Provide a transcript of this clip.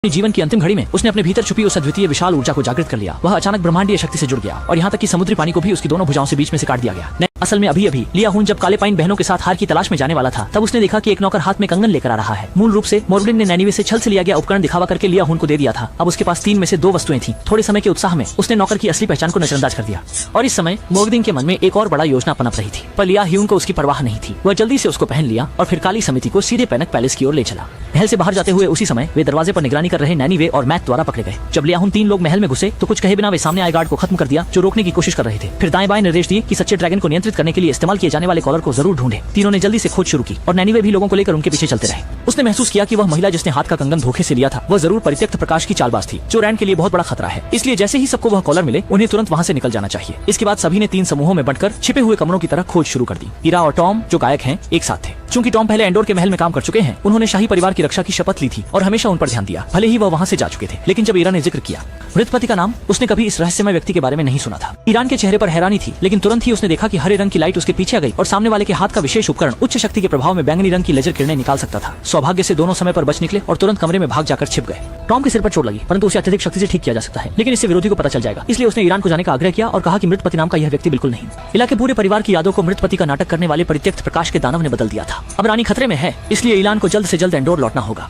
अपने जीवन की अंतिम घड़ी में उसने अपने भीतर छुपी उस अद्वितीय विशाल ऊर्जा को जागृत कर लिया। वह अचानक ब्रह्मांडीय शक्ति से जुड़ गया और यहाँ तक कि समुद्री पानी को भी उसकी दोनों भुजाओं से बीच में से काट दिया गया। असल में अभी लिया हून जब काले पाइन बहनों के साथ हार की तलाश में जाने वाला था, तब उसने देखा कि एक नौकर हाथ में कंगन लेकर आ रहा है। मूल रूप से मोरब्लिन ने नैनीवे से छल से लिया गया उपकरण दिखावा करके लिया हून को दे दिया था। अब उसके पास 3 में से 2 वस्तुएं थी। थोड़े समय के उत्साह में उसने नौकर की असली पहचान को नजरअंदाज कर दिया और इस समय मोगदिन के मन में एक और बड़ा योजना पनप रही थी, पर लिया हून को उसकी परवाह नहीं थी। वह जल्दी से उसको पहन लिया और फिर काली समिति को सीधे पैनक पैलेस की ओर ले चला। महल से बाहर जाते हुए उसी समय वे दरवाजे पर निगरानी कर रहे नैनीवे और मैथ द्वारा पकड़े गए। जब लिया हून 3 लोग महल में घुसे तो कुछ कहे बिना वे सामने आए गार्ड को खत्म कर दिया जो रोकने की कोशिश कर रहे थे। फिर दाएं बाएं निर्देश दिए कि सच्चे ड्रैगन को नियंत्रित करने के लिए इस्तेमाल किए जाने वाले कॉलर को जरूर ढूंढे। तीनों ने जल्दी से खोज शुरू की और नैनीवे भी लोगों को लेकर उनके पीछे चलते रहे। उसने महसूस किया कि वह महिला जिसने हाथ का कंगन धोखे से लिया था, वह जरूर परित्यक्त प्रकाश की चालबाज थी जो रैंड के लिए बहुत बड़ा खतरा है। इसलिए जैसे ही सबको वह कॉलर मिले, उन्हें तुरंत वहाँ से निकल जाना चाहिए। इसके बाद सभी ने 3 समूहों में बंटकर छिपे हुए कमरों की तरह खोज शुरू कर दी। ईरा और टॉम जो गायक हैं, एक साथ थे। चूंकि टॉम पहले एंडोर के महल में काम कर चुके हैं, उन्होंने शाही परिवार की रक्षा की शपथ ली थी और हमेशा उन पर ध्यान दिया, भले ही वह वहाँ से जा चुके थे। लेकिन जब ईरा ने जिक्र किया मृतपति का नाम, उसने कभी इस रहस्यमय व्यक्ति के बारे में नहीं सुना था। ईरान के चेहरे पर हैरानी थी, लेकिन तुरंत ही उसने देखा कि हरे रंग की लाइट उसके पीछे आ गई और सामने वाले के हाथ का विशेष उपकरण उच्च शक्ति के प्रभाव में बैंगनी रंग की लेजर किरणें निकाल सकता था। सौभाग्य से दोनों समय पर बच निकले और तुरंत कमरे में भाग जाकर छिप गए। टॉम के सिर पर चोट लगी, परंतु उसे अत्यधिक शक्ति से ठीक किया जा सकता है, लेकिन इससे विरोधी को पता चल जाएगा। इसलिए उसने ईरान को जाने का आग्रह किया और कहा कि मृतपति नाम का यह व्यक्ति बिल्कुल नहीं। इलाके पूरे परिवार की यादों को मृतपति का नाटक करने वाले परित्यक्त प्रकाश के दानव ने बदल दिया था। अब रानी खतरे में है, इसलिए ईरान को जल्द से जल्द एंडोर लौटना होगा।